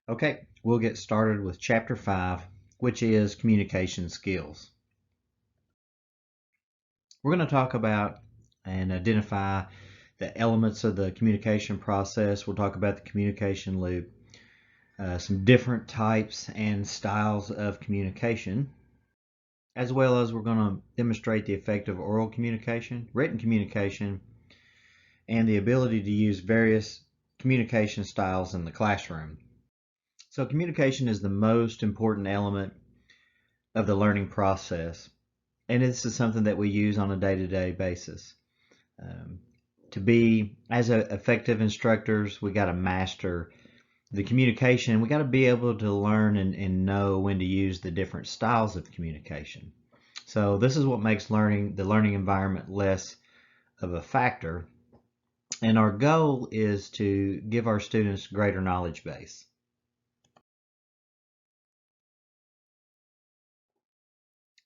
Okay, we'll get started with Chapter 5, which is communication skills. We're going to talk about and identify the elements of the communication process. We'll talk about the communication loop, some different types and styles of communication, as well as we're going to demonstrate the effect of oral communication, written communication, and the ability to use various communication styles in the classroom. So communication is the most important element of the learning process. And this is something that we use on a day-to-day basis. To be as effective instructors, we got to master the communication. We got to be able to learn and know when to use the different styles of communication. So this is what makes the learning environment less of a factor. And our goal is to give our students greater knowledge base.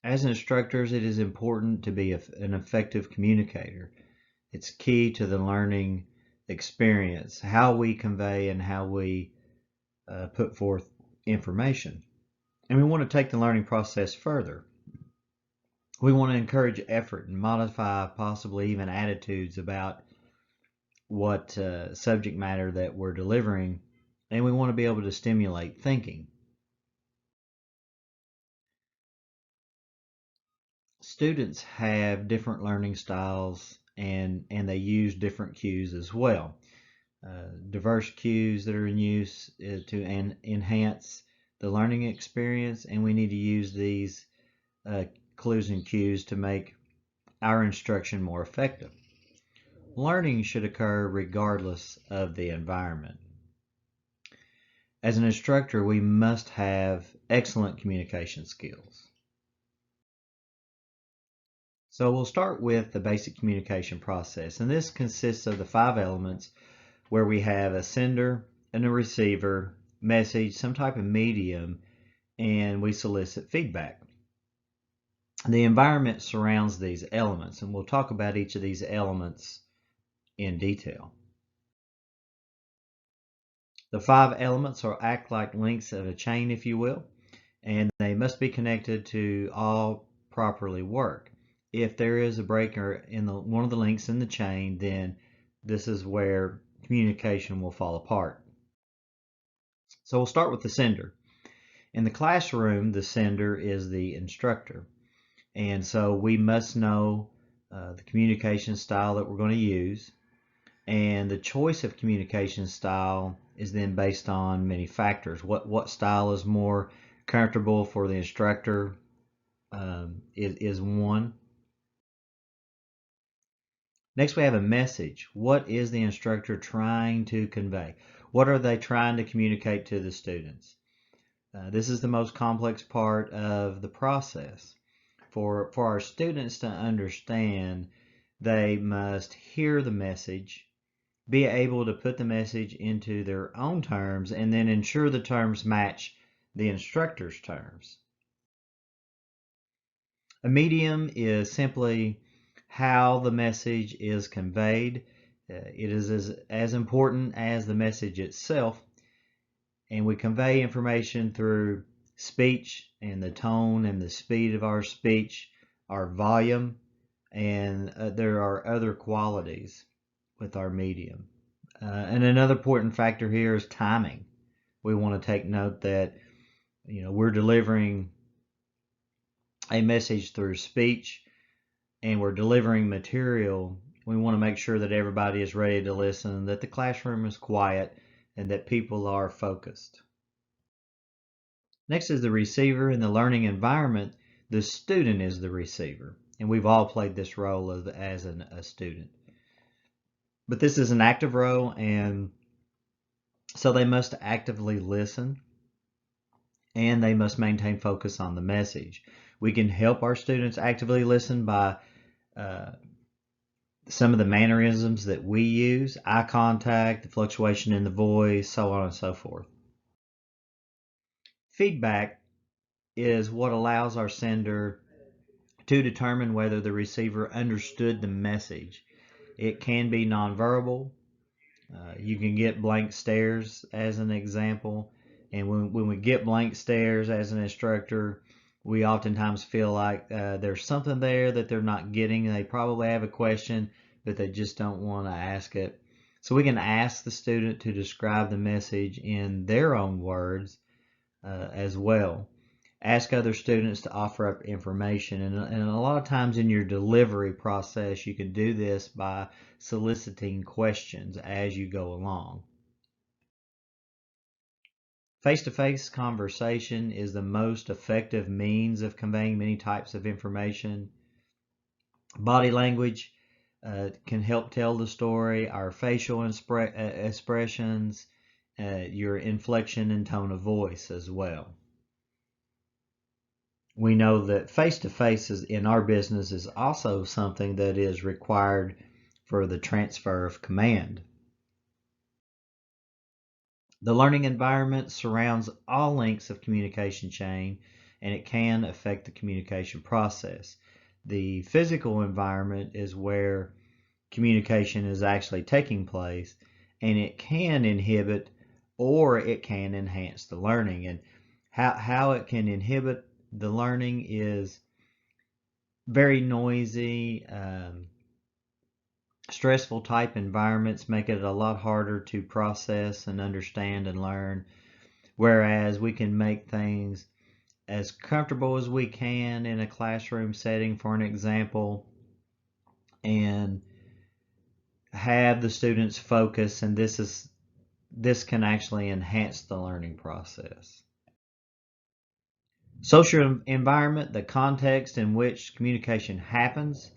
As instructors, it is important to be an effective communicator. It's key to the learning experience, how we convey and how we put forth information. And we want to take the learning process further. We want to encourage effort and modify possibly even attitudes about what subject matter that we're delivering. And we want to be able to stimulate thinking. Students have different learning styles and they use different cues as well. Diverse cues that are in use to enhance the learning experience, and we need to use these clues and cues to make our instruction more effective. Learning should occur regardless of the environment. As an instructor, we must have excellent communication skills. So we'll start with the basic communication process, and this consists of the 5 elements where we have a sender and a receiver, message, some type of medium, and we solicit feedback. The environment surrounds these elements, and we'll talk about each of these elements in detail. The 5 elements act like links of a chain, if you will, and they must be connected to all properly work. If there is a break in one of the links in the chain, then this is where communication will fall apart. So we'll start with the sender. In the classroom, the sender is the instructor. And so we must know the communication style that we're going to use. And the choice of communication style is then based on many factors. What style is more comfortable for the instructor is one. Next, we have a message. What is the instructor trying to convey? What are they trying to communicate to the students? This is the most complex part of the process. For our students to understand, they must hear the message, be able to put the message into their own terms, and then ensure the terms match the instructor's terms. A medium is simply how the message is conveyed. It is as important as the message itself, and we convey information through speech and the tone and the speed of our speech, our volume, and there are other qualities with our medium. And another important factor here is timing. We want to take note that we're delivering a message through speech and we're delivering material. We want to make sure that everybody is ready to listen, that the classroom is quiet, and that people are focused. Next is the receiver. In the learning environment, the student is the receiver, and we've all played this role as a student. But this is an active role, and so they must actively listen, and they must maintain focus on the message. We can help our students actively listen by some of the mannerisms that we use, eye contact, the fluctuation in the voice, so on and so forth. Feedback is what allows our sender to determine whether the receiver understood the message. It can be nonverbal. You can get blank stares as an example. And when we get blank stares as an instructor, we oftentimes feel like there's something there that they're not getting. They probably have a question, but they just don't want to ask it. So we can ask the student to describe the message in their own words as well. Ask other students to offer up information. And a lot of times in your delivery process, you can do this by soliciting questions as you go along. Face-to-face conversation is the most effective means of conveying many types of information. Body language can help tell the story. Our facial expressions, your inflection and tone of voice as well. We know that face-to-face in our business is also something that is required for the transfer of command. The learning environment surrounds all links of communication chain, and it can affect the communication process. The physical environment is where communication is actually taking place, and it can inhibit or it can enhance the learning. And how it can inhibit the learning is very noisy, stressful type environments make it a lot harder to process and understand and learn, whereas we can make things as comfortable as we can in a classroom setting, for an example, and have the students focus, and this can actually enhance the learning process. Social environment, the context in which communication happens.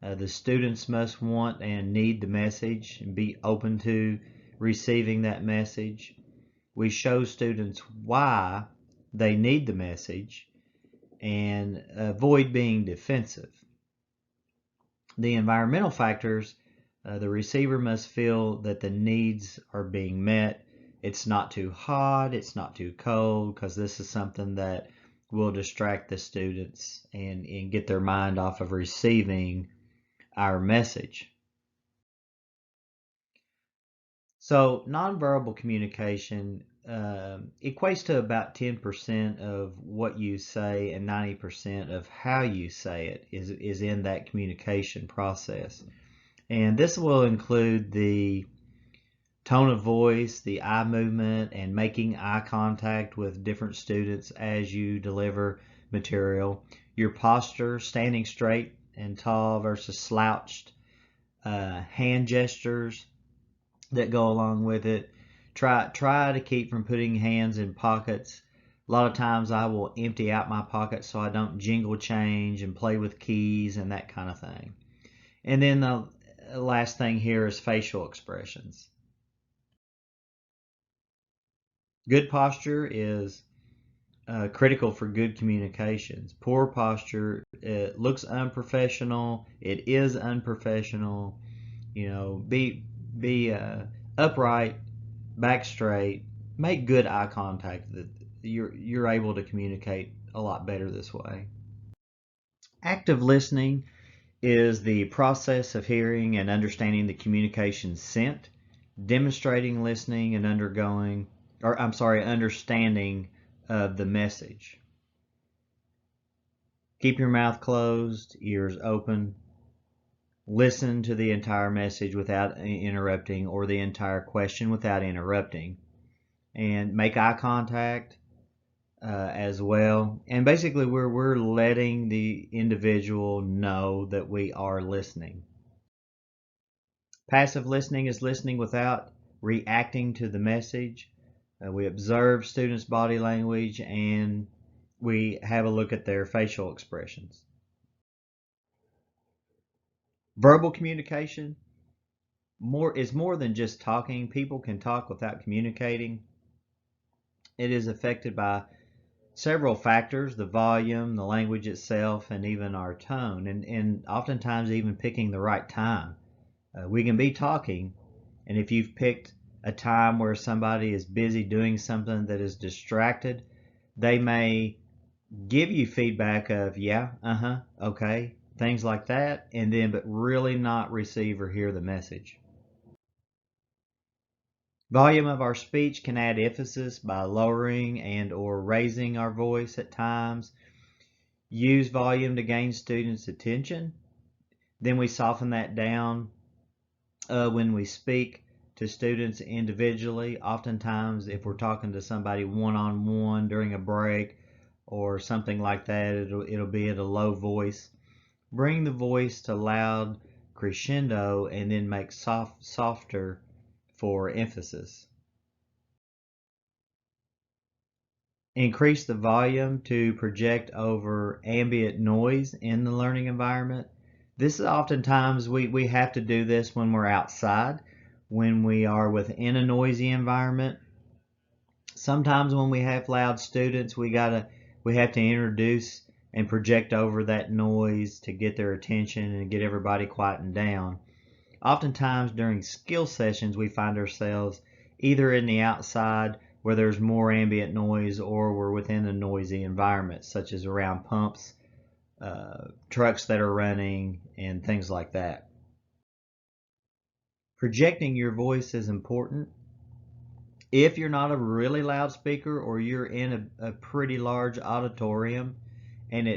The students must want and need the message and be open to receiving that message. We show students why they need the message and avoid being defensive. The environmental factors, the receiver must feel that the needs are being met. It's not too hot, it's not too cold, because this is something that will distract the students and get their mind off of receiving our message. So nonverbal communication equates to about 10% of what you say, and 90% of how you say it is in that communication process. And this will include the tone of voice, the eye movement, and making eye contact with different students as you deliver material. Your posture, standing straight and tall versus slouched, hand gestures that go along with it. Try to keep from putting hands in pockets. A lot of times I will empty out my pockets so I don't jingle change and play with keys and that kind of thing. And then the last thing here is facial expressions. Good posture is critical for good communications. Poor posture, it looks unprofessional. It is unprofessional. Be upright, back straight, make good eye contact. That you're able to communicate a lot better this way. Active listening is the process of hearing and understanding the communication sent, demonstrating listening and understanding of the message. Keep your mouth closed, ears open. Listen to the entire message without interrupting, or the entire question without interrupting. And make eye contact as well. And basically we're letting the individual know that we are listening. Passive listening is listening without reacting to the message. We observe students' body language and we have a look at their facial expressions. Verbal communication is more than just talking. People can talk without communicating. It is affected by several factors: the volume, the language itself, and even our tone, and oftentimes even picking the right time. We can be talking, and if you've picked a time where somebody is busy doing something that is distracted, they may give you feedback of yeah, okay, things like that, and then but really not receive or hear the message. Volume of our speech can add emphasis by lowering and or raising our voice at times. Use volume to gain students' attention. Then we soften that down when we speak to students individually. Oftentimes, if we're talking to somebody one-on-one during a break or something like that, it'll be at a low voice. Bring the voice to loud crescendo and then make softer for emphasis. Increase the volume to project over ambient noise in the learning environment. This is oftentimes we have to do this when we're outside, when we are within a noisy environment. Sometimes when we have loud students, we have to introduce and project over that noise to get their attention and get everybody quietened down. Oftentimes during skill sessions, we find ourselves either in the outside where there's more ambient noise, or we're within a noisy environment, such as around pumps, trucks that are running, and things like that. Projecting your voice is important. If you're not a really loud speaker or you're in a pretty large auditorium and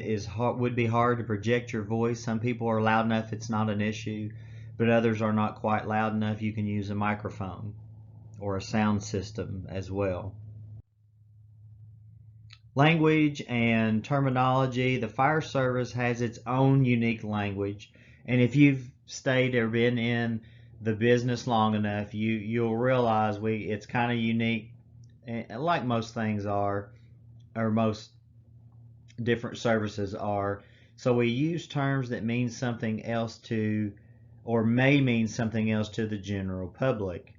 would be hard to project your voice, some people are loud enough it's not an issue, but others are not quite loud enough. You can use a microphone or a sound system as well. Language and terminology. The fire service has its own unique language, and if you've stayed or been in the business long enough, you'll realize it's kind of unique, like most things are, or most different services are. So we use terms that mean something else to, or may mean something else to the general public.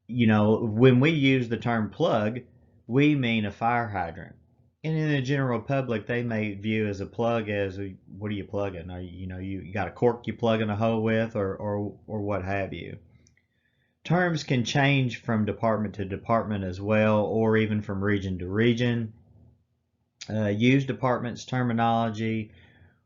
When we use the term plug, we mean a fire hydrant. And in the general public, they may view as a plug as, what are you plugging? You got a cork you plug in a hole with, or what have you. Terms can change from department to department as well, or even from region to region. Use department's terminology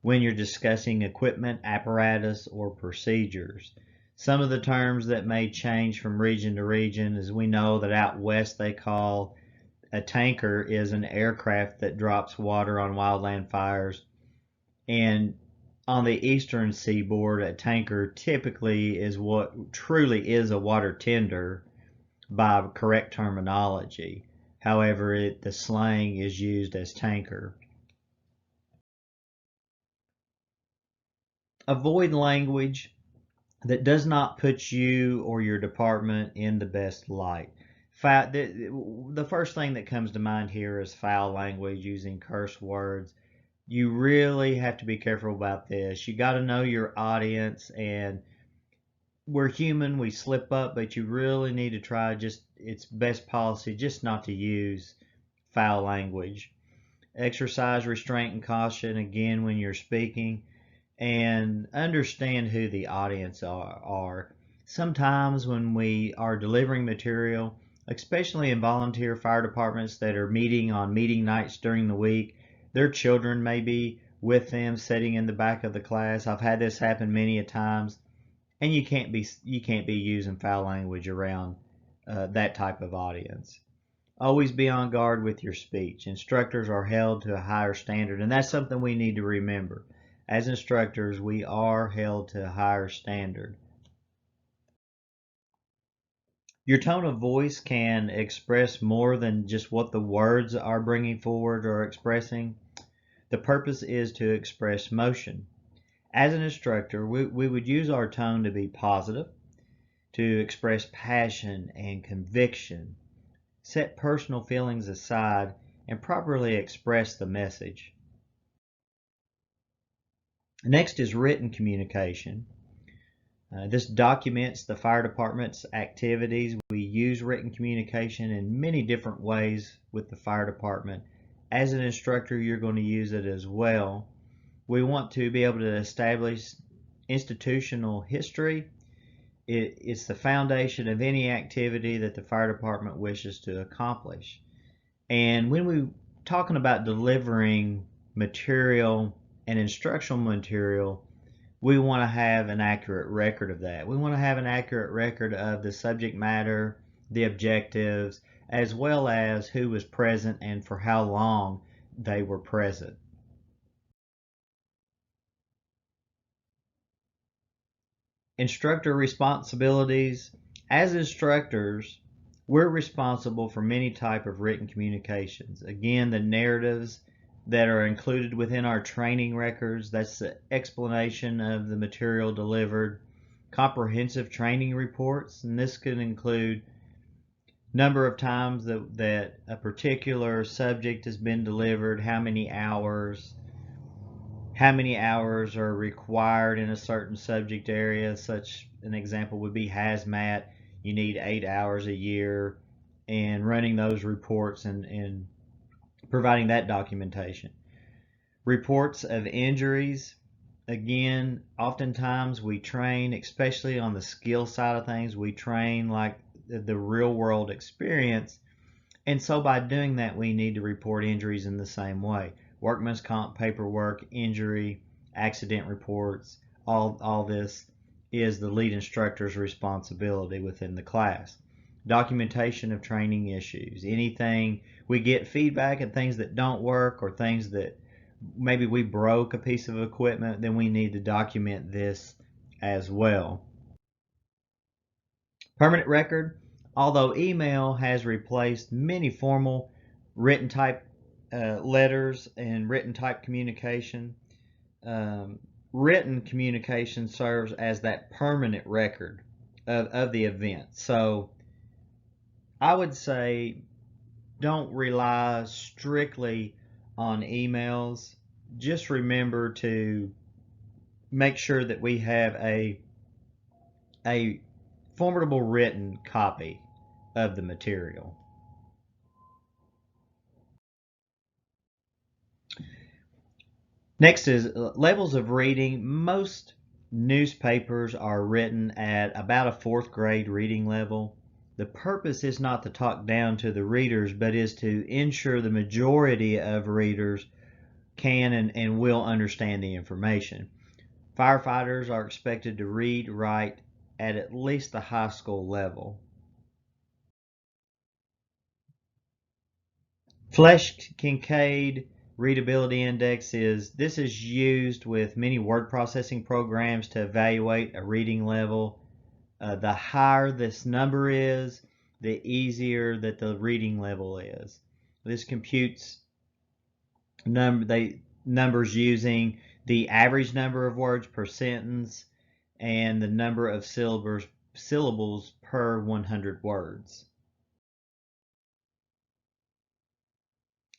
when you're discussing equipment, apparatus, or procedures. Some of the terms that may change from region to region is, we know that out west they call a tanker is an aircraft that drops water on wildland fires. And on the eastern seaboard, a tanker typically is what truly is a water tender by correct terminology. However, the slang is used as tanker. Avoid language that does not put you or your department in the best light. The first thing that comes to mind here is foul language, using curse words. You really have to be careful about this. You got to know your audience, and we're human, we slip up, but you really need to try, it's best policy just not to use foul language. Exercise restraint and caution again when you're speaking, and understand who the audience are. Sometimes when we are delivering material, especially in volunteer fire departments that are meeting on meeting nights during the week, their children may be with them sitting in the back of the class. I've had this happen many a times, and you can't be using foul language around that type of audience. Always be on guard with your speech. Instructors are held to a higher standard, and that's something we need to remember. As instructors, we are held to a higher standard. Your tone of voice can express more than just what the words are bringing forward or expressing. The purpose is to express motion. As an instructor, we would use our tone to be positive, to express passion and conviction, set personal feelings aside, and properly express the message. Next is written communication. This documents the fire department's activities. We use written communication in many different ways with the fire department. As an instructor, you're going to use it as well. We want to be able to establish institutional history. It's the foundation of any activity that the fire department wishes to accomplish. And when we're talking about delivering material and instructional material, we want to have an accurate record of that. We want to have an accurate record of the subject matter, the objectives, as well as who was present and for how long they were present. Instructor responsibilities. As instructors, we're responsible for many types of written communications. Again, the narratives that are included within our training records, that's the explanation of the material delivered. Comprehensive training reports, and this could include number of times that a particular subject has been delivered, how many hours are required in a certain subject area. Such an example would be hazmat. You need 8 hours a year, and running those reports and providing that documentation. Reports of injuries. Again, oftentimes we train, especially on the skill side of things, we train like the real world experience. And so by doing that, we need to report injuries in the same way. Workman's comp paperwork, injury, accident reports, all this is the lead instructor's responsibility within the class. Documentation of training issues. Anything we get feedback and things that don't work, or things that maybe we broke a piece of equipment, then we need to document this as well. Permanent record. Although email has replaced many formal written type letters and written type communication, written communication serves as that permanent record of the event. So I would say don't rely strictly on emails. Just remember to make sure that we have a formidable written copy of the material. Next is levels of reading. Most newspapers are written at about a 4th grade reading level. The purpose is not to talk down to the readers, but is to ensure the majority of readers can and will understand the information. Firefighters are expected to read, write at least the high school level. Flesch-Kincaid readability index this is used with many word processing programs to evaluate a reading level. The higher this number is, the easier that the reading level is. This computes numbers using the average number of words per sentence and the number of syllables per 100 words.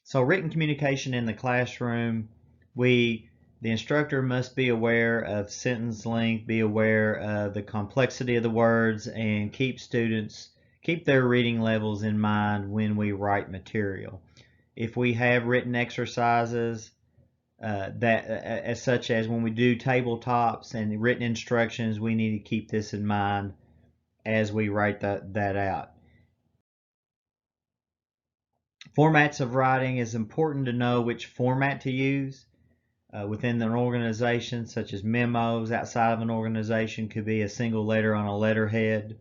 So written communication in the classroom, the instructor must be aware of sentence length, be aware of the complexity of the words, and keep their reading levels in mind when we write material. If we have written exercises, as such as when we do tabletops and written instructions, we need to keep this in mind as we write that out. Formats of writing. Is important to know which format to use within an organization, such as memos. Outside of an organization could be a single letter on a letterhead.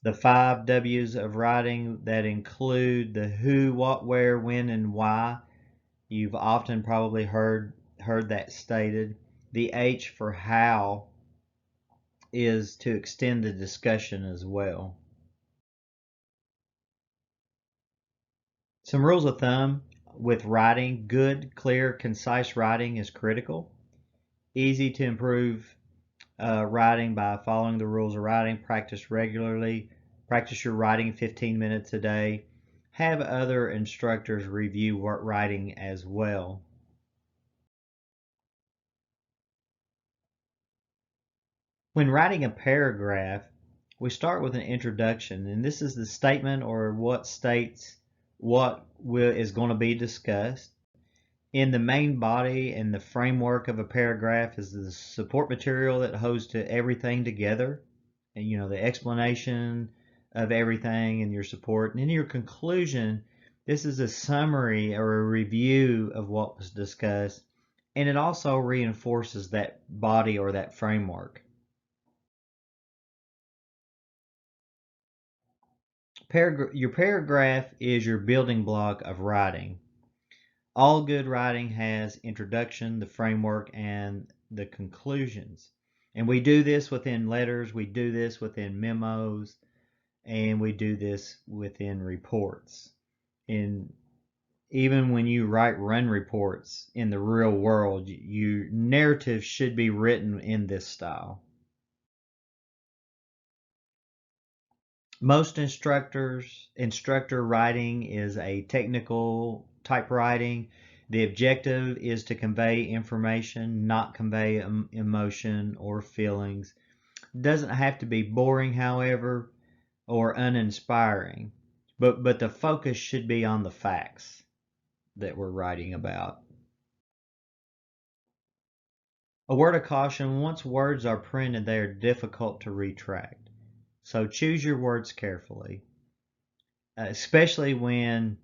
The 5 W's of writing that include the who, what, where, when, and why. You've often probably heard that stated. The H for how is to extend the discussion as well. Some rules of thumb with writing. Good, clear, concise writing is critical. Easy to improve writing by following the rules of writing. Practice regularly. Practice your writing 15 minutes a day. Have other instructors review writing as well. When writing a paragraph, we start with an introduction, and this is the statement or what states what is going to be discussed. In the main body and the framework of a paragraph is the support material that holds to everything together, and the explanation of everything and your support. And in your conclusion, this is a summary or a review of what was discussed, and it also reinforces that body or that framework. Your paragraph is your building block of writing. All good writing has introduction, the framework, and the conclusions. And we do this within letters, we do this within memos, and we do this within reports. And even when you write run reports in the real world, your narrative should be written in this style. Most instructor writing is a technical type writing. The objective is to convey information, not convey emotion or feelings. It doesn't have to be boring, however, or uninspiring, but the focus should be on the facts that we're writing about. A word of caution: once words are printed, they are difficult to retract. So choose your words carefully, especially when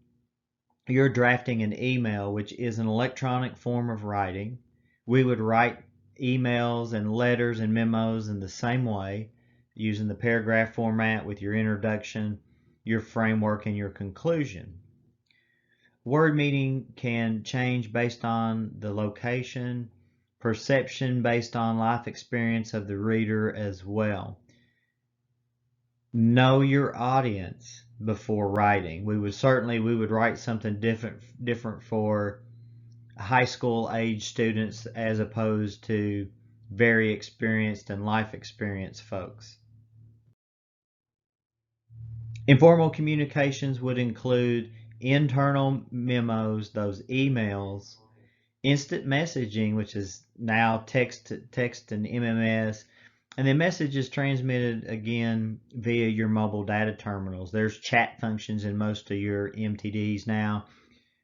you're drafting an email, which is an electronic form of writing. We would write emails and letters and memos in the same way, using the paragraph format with your introduction, your framework, and your conclusion. Word meaning can change based on the location, perception based on life experience of the reader as well. Know your audience before writing. We would write something different for high school age students as opposed to very experienced and life experienced folks. Informal communications would include internal memos, those emails, instant messaging, which is now text and MMS, and the message is transmitted again via your mobile data terminals. There's chat functions in most of your MTDs now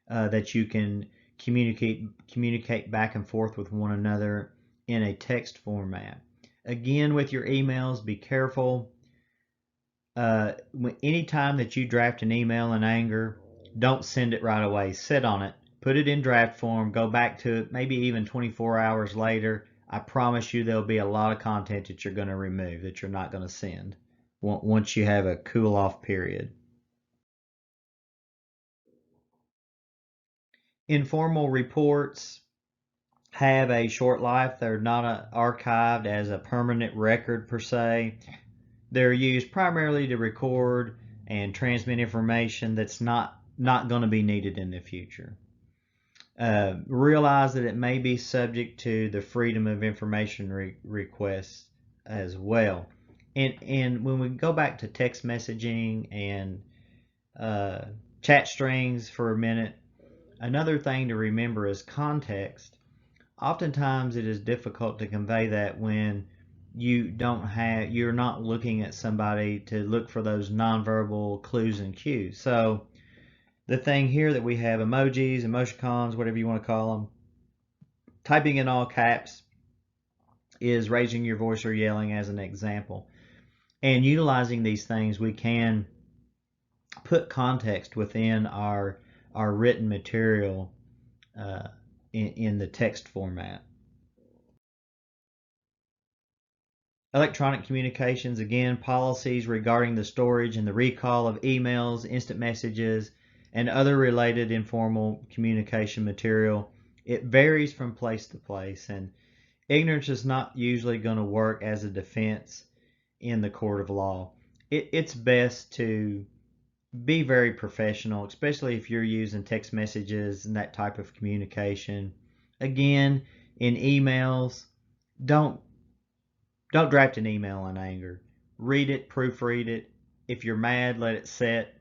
that you can communicate back and forth with one another in a text format. Again, with your emails, be careful. Anytime that you draft an email in anger, don't send it right away. Sit on it. Put it in draft form. Go back to it maybe even 24 hours later. I promise you there'll be a lot of content that you're going to remove, that you're not going to send once you have a cool off period. Informal reports have a short life. They're not archived as a permanent record per se. They're used primarily to record and transmit information that's not going to be needed in the future. Realize that it may be subject to the freedom of information requests as well. And when we go back to text messaging and chat strings for a minute, another thing to remember is context. Oftentimes it is difficult to convey that when you're not looking at somebody to look for those nonverbal clues and cues. So the thing here that we have emojis, emoticons, whatever you want to call them, typing in all caps is raising your voice or yelling as an example. And utilizing these things, we can put context within our written material in the text format. Electronic communications, again, policies regarding the storage and the recall of emails, instant messages, and other related informal communication material. It varies from place to place, and ignorance is not usually going to work as a defense in the court of law. It's best to be very professional, especially if you're using text messages and that type of communication. Again, in emails, don't draft an email in anger. Read it, proofread it. If you're mad, let it sit.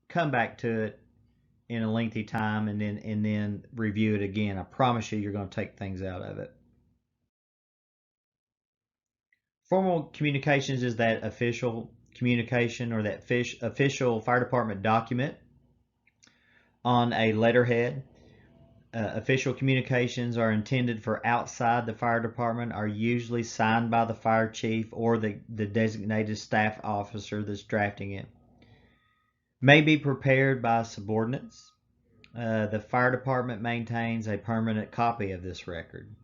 Come back to it in a lengthy time and then review it again. I promise you you're going to take things out of it. Formal communications is that official communication or that official fire department document on a letterhead. Official communications are intended for outside the fire department, are usually signed by the fire chief or the designated staff officer that's drafting it. May be prepared by subordinates The fire department maintains a permanent copy of this record.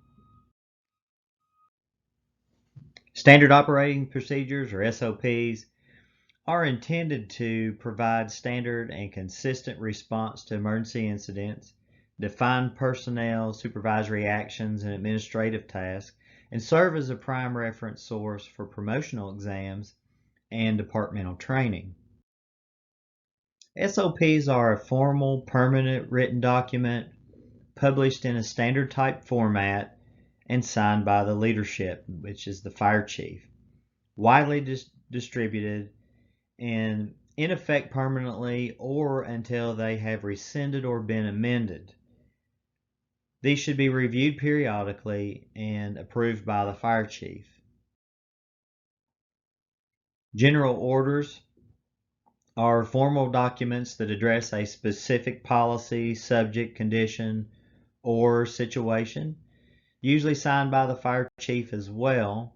Standard operating procedures, or SOPs, are intended to provide standard and consistent response to emergency incidents, define personnel, supervisory actions, and administrative tasks, and serve as a prime reference source for promotional exams and departmental training. SOPs are a formal, permanent written document published in a standard type format and signed by the leadership, which is the fire chief, widely distributed and in effect permanently or until they have rescinded or been amended. These should be reviewed periodically and approved by the fire chief. General orders are formal documents that address a specific policy, subject, condition, or situation, usually signed by the fire chief as well,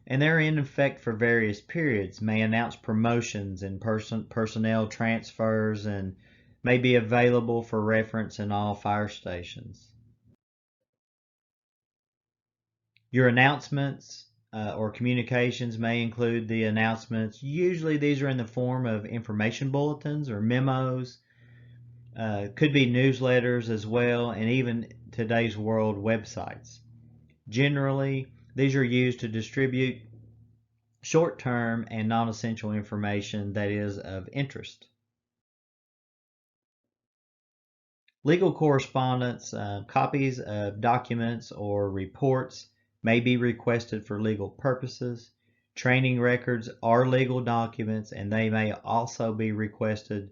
and they're in effect for various periods, may announce promotions and personnel transfers, and may be available for reference in all fire stations. Your announcements or communications may include the announcements. Usually these are in the form of information bulletins or memos. Could be newsletters as well, and even today's world websites. Generally, these are used to distribute short-term and non-essential information that is of interest. Legal correspondence, copies of documents or reports may be requested for legal purposes. Training records are legal documents, and they may also be requested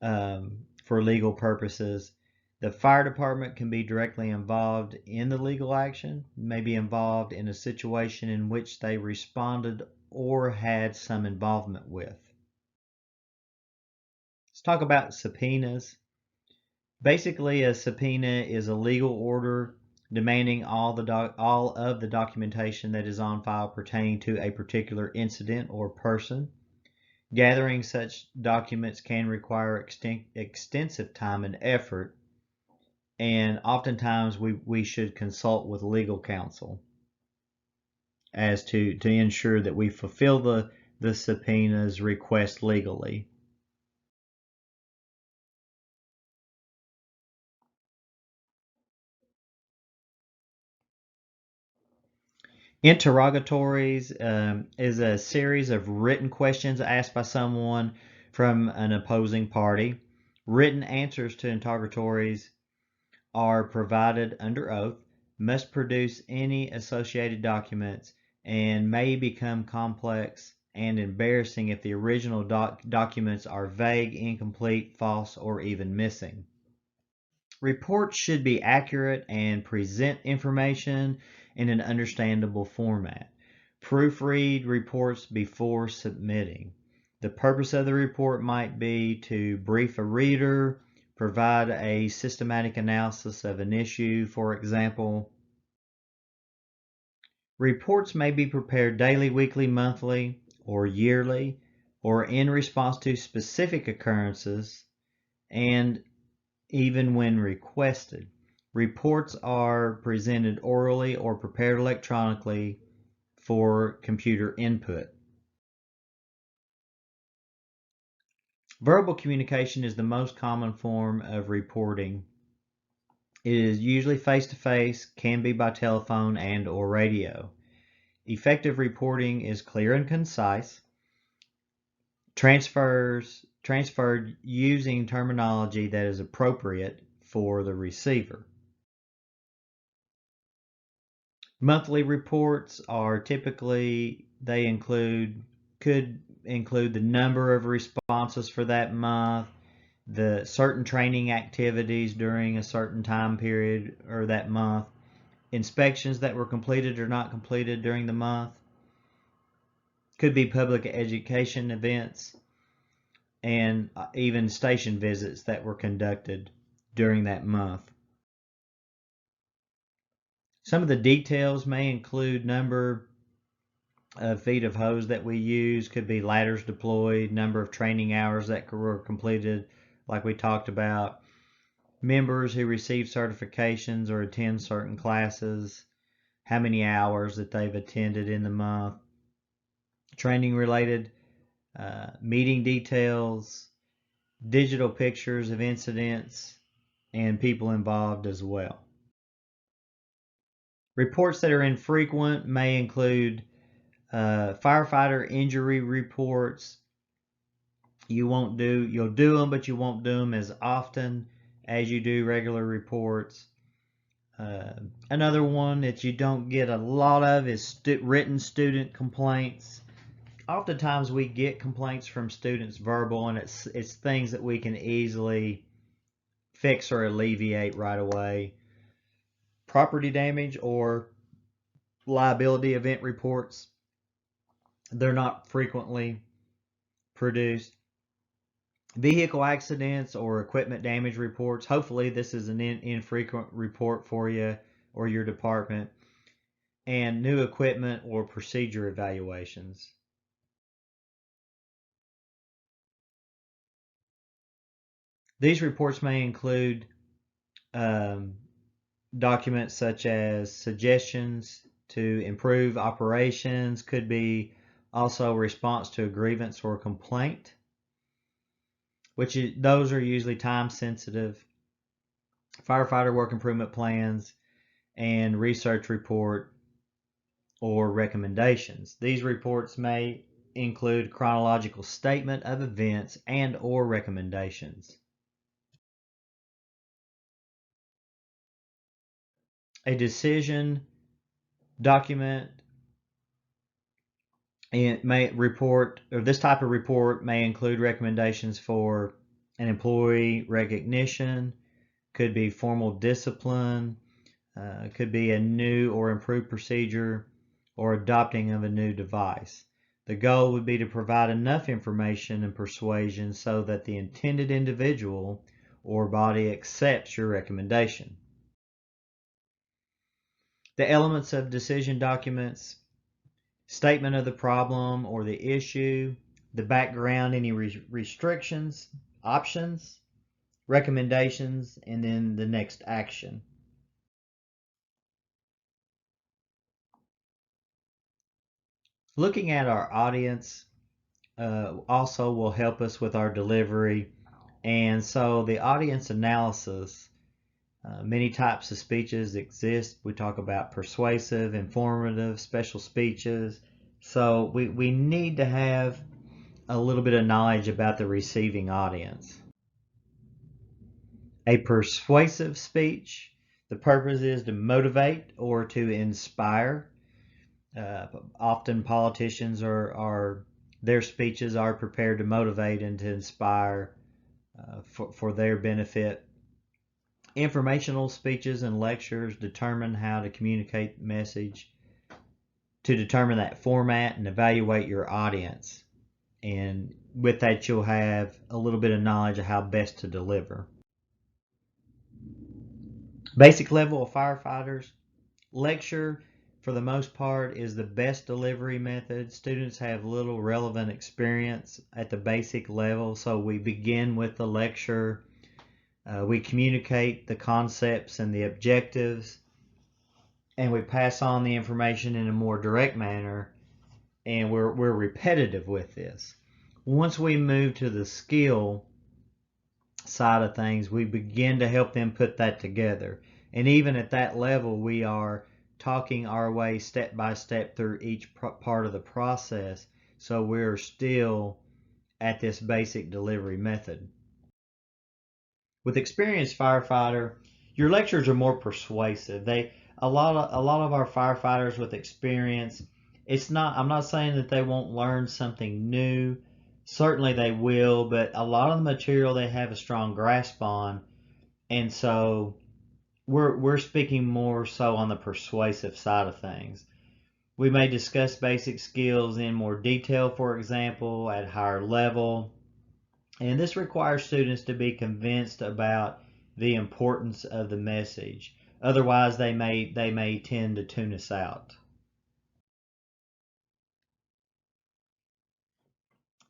for legal purposes. The fire department can be directly involved in the legal action, may be involved in a situation in which they responded or had some involvement with. Let's talk about subpoenas. Basically, a subpoena is a legal order demanding all of the documentation that is on file pertaining to a particular incident or person. Gathering such documents can require extensive time and effort, and oftentimes we should consult with legal counsel as to ensure that we fulfill the subpoena's request legally. Interrogatories is a series of written questions asked by someone from an opposing party. Written answers to interrogatories are provided under oath, must produce any associated documents, and may become complex and embarrassing if the original documents are vague, incomplete, false, or even missing. Reports should be accurate and present information in an understandable format. Proofread reports before submitting. The purpose of the report might be to brief a reader, provide a systematic analysis of an issue, for example. Reports may be prepared daily, weekly, monthly, or yearly, or in response to specific occurrences, and even when requested. Reports are presented orally or prepared electronically for computer input. Verbal communication is the most common form of reporting. It is usually face-to-face, can be by telephone and or radio. Effective reporting is clear and concise, transferred using terminology that is appropriate for the receiver. Monthly reports are typically, could include the number of responses for that month, the certain training activities during a certain time period or that month, inspections that were completed or not completed during the month, could be public education events, and even station visits that were conducted during that month. Some of the details may include number of feet of hose that we use, could be ladders deployed, number of training hours that were completed, like we talked about, members who receive certifications or attend certain classes, how many hours that they've attended in the month, training related meeting details, digital pictures of incidents, and people involved as well. Reports that are infrequent may include firefighter injury reports. You'll do them, but you won't do them as often as you do regular reports. Another one that you don't get a lot of is written student complaints. Oftentimes we get complaints from students verbal, and it's things that we can easily fix or alleviate right away. Property damage or liability event reports, they're not frequently produced. Vehicle accidents or equipment damage reports, hopefully this is an infrequent report for you or your department. And new equipment or procedure evaluations. These reports may include documents such as suggestions to improve operations, could be also response to a grievance or complaint, those are usually time sensitive, firefighter work improvement plans, and research report or recommendations. These reports may include chronological statement of events and or recommendations. A decision document this type of report may include recommendations for an employee recognition, could be formal discipline, could be a new or improved procedure, or adopting of a new device. The goal would be to provide enough information and persuasion so that the intended individual or body accepts your recommendation. The elements of decision documents: statement of the problem or the issue, the background, any restrictions, options, recommendations, and then the next action. Looking at our audience also will help us with our delivery. And so the audience analysis, many types of speeches exist. We talk about persuasive, informative, special speeches. So we need to have a little bit of knowledge about the receiving audience. A persuasive speech, the purpose is to motivate or to inspire. Often politicians their speeches are prepared to motivate and to inspire for their benefit. Informational speeches and lectures determine how to communicate the message, to determine that format and evaluate your audience. And with that, you'll have a little bit of knowledge of how best to deliver. Basic level of firefighters. Lecture, for the most part, is the best delivery method. Students have little relevant experience at the basic level, so we begin with the lecture. We communicate the concepts and the objectives, and we pass on the information in a more direct manner, and we're repetitive with this. Once we move to the skill side of things, we begin to help them put that together. And even at that level, we are talking our way step by step through each part of the process. So we're still at this basic delivery method. With experienced firefighter, your lectures are more persuasive. A lot of our firefighters with experience, I'm not saying that they won't learn something new. Certainly they will, but a lot of the material they have a strong grasp on, and so we're speaking more so on the persuasive side of things. We may discuss basic skills in more detail, for example, at higher level, and this requires students to be convinced about the importance of the message. Otherwise, they may tend to tune us out.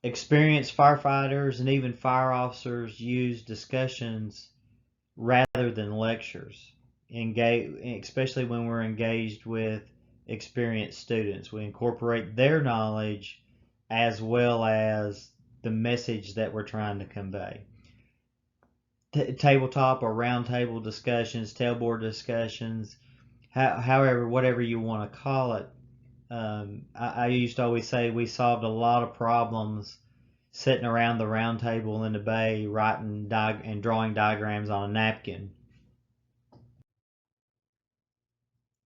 Experienced firefighters and even fire officers use discussions rather than lectures. Especially when we're engaged with experienced students. We incorporate their knowledge as well as the message that we're trying to convey. Tabletop or roundtable discussions, tailboard discussions, however, whatever you want to call it. I used to always say we solved a lot of problems sitting around the round table in the bay, writing and drawing diagrams on a napkin.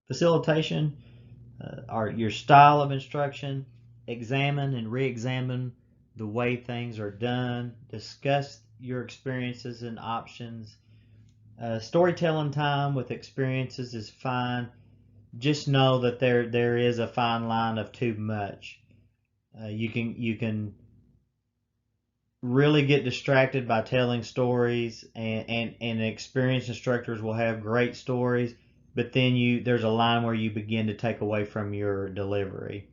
Facilitation, your style of instruction. Examine and re-examine the way things are done. Discuss your experiences and options. Storytelling time with experiences is fine. Just know that there is a fine line of too much. You can really get distracted by telling stories, and experienced instructors will have great stories, but then there's a line where you begin to take away from your delivery.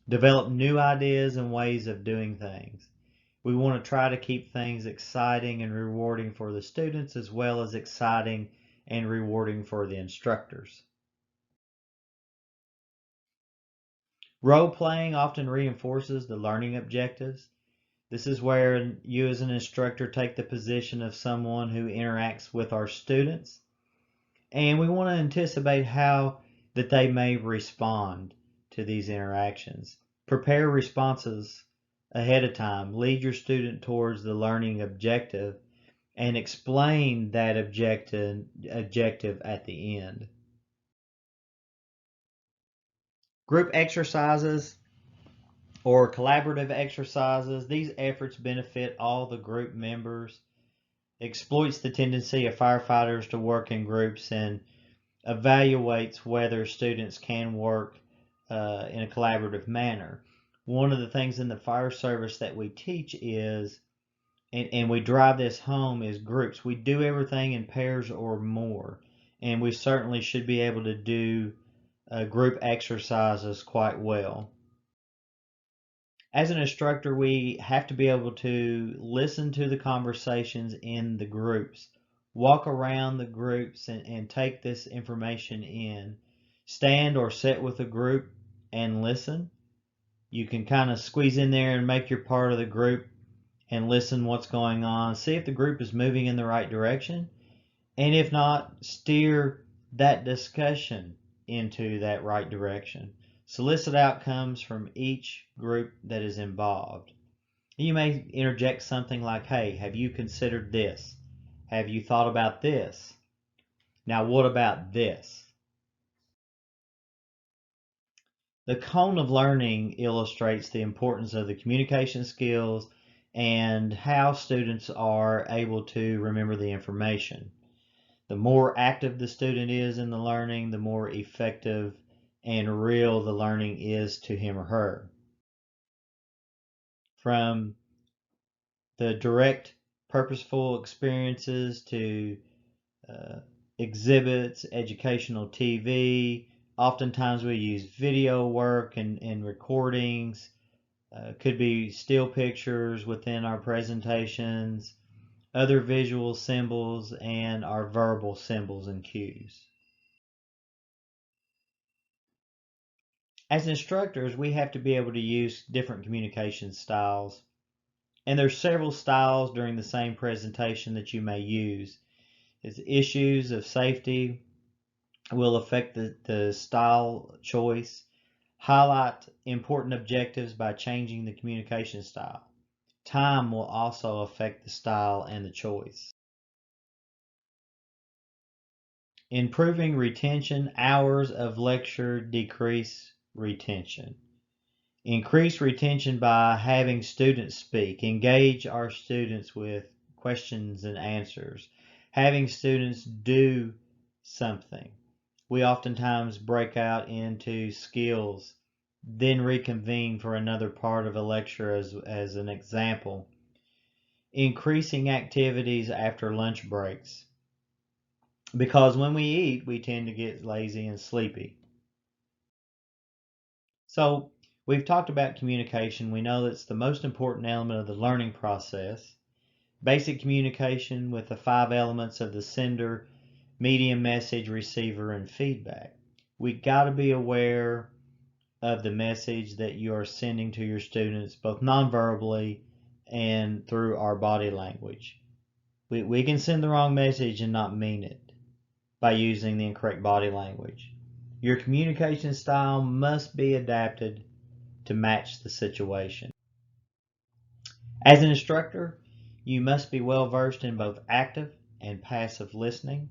Develop new ideas and ways of doing things. We want to try to keep things exciting and rewarding for the students, as well as exciting and rewarding for the instructors. Role playing often reinforces the learning objectives. This is where you as an instructor take the position of someone who interacts with our students, and we want to anticipate how that they may respond to these interactions. Prepare responses ahead of time. Lead your student towards the learning objective and explain that objective at the end. Group exercises or collaborative exercises, these efforts benefit all the group members, exploits the tendency of firefighters to work in groups, and evaluates whether students can work in a collaborative manner. One of the things in the fire service that we teach is, and we drive this home, is groups. We do everything in pairs or more, and we certainly should be able to do group exercises quite well. As an instructor, we have to be able to listen to the conversations in the groups, walk around the groups and take this information in, stand or sit with a group and listen. You can kind of squeeze in there and make your part of the group and listen what's going on, see if the group is moving in the right direction, and if not, steer that discussion into that right direction. Solicit outcomes from each group that is involved. You may interject something like, hey, have you considered this? Have you thought about this? Now, what about this? The cone of learning illustrates the importance of the communication skills and how students are able to remember the information. The more active the student is in the learning, the more effective and real the learning is to him or her. From the direct, purposeful experiences to uh, exhibits, educational TV, oftentimes we use video work and recordings. Could be still pictures within our presentations, other visual symbols, and our verbal symbols and cues. As instructors, we have to be able to use different communication styles. And there's several styles during the same presentation that you may use. It's issues of safety will affect the style choice. Highlight important objectives by changing the communication style. Time will also affect the style and the choice. Improving retention, hours of lecture decrease retention. Increase retention by having students speak. Engage our students with questions and answers. Having students do something. We oftentimes break out into skills, then reconvene for another part of a lecture as an example. Increasing activities after lunch breaks. Because when we eat, we tend to get lazy and sleepy. So we've talked about communication. We know that's the most important element of the learning process. Basic communication with the 5 elements of the sender, medium, message, receiver, and feedback. We got to be aware of the message that you are sending to your students, both non-verbally and through our body language. We can send the wrong message and not mean it by using the incorrect body language. Your communication style must be adapted to match the situation. As an instructor, you must be well versed in both active and passive listening.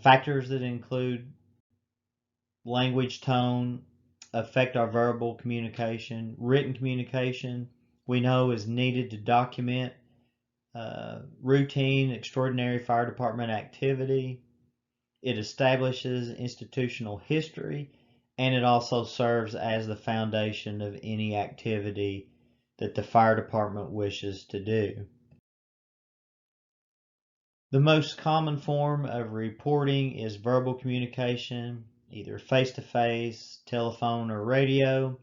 Factors that include language, tone, affect our verbal communication. Written communication we know is needed to document routine, extraordinary fire department activity. It establishes institutional history, and it also serves as the foundation of any activity that the fire department wishes to do. The most common form of reporting is verbal communication, either face-to-face, telephone, or radio.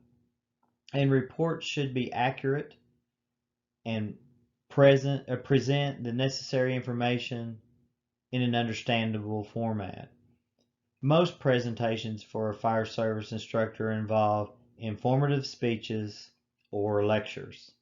And reports should be accurate and present the necessary information in an understandable format. Most presentations for a fire service instructor involve informative speeches or lectures.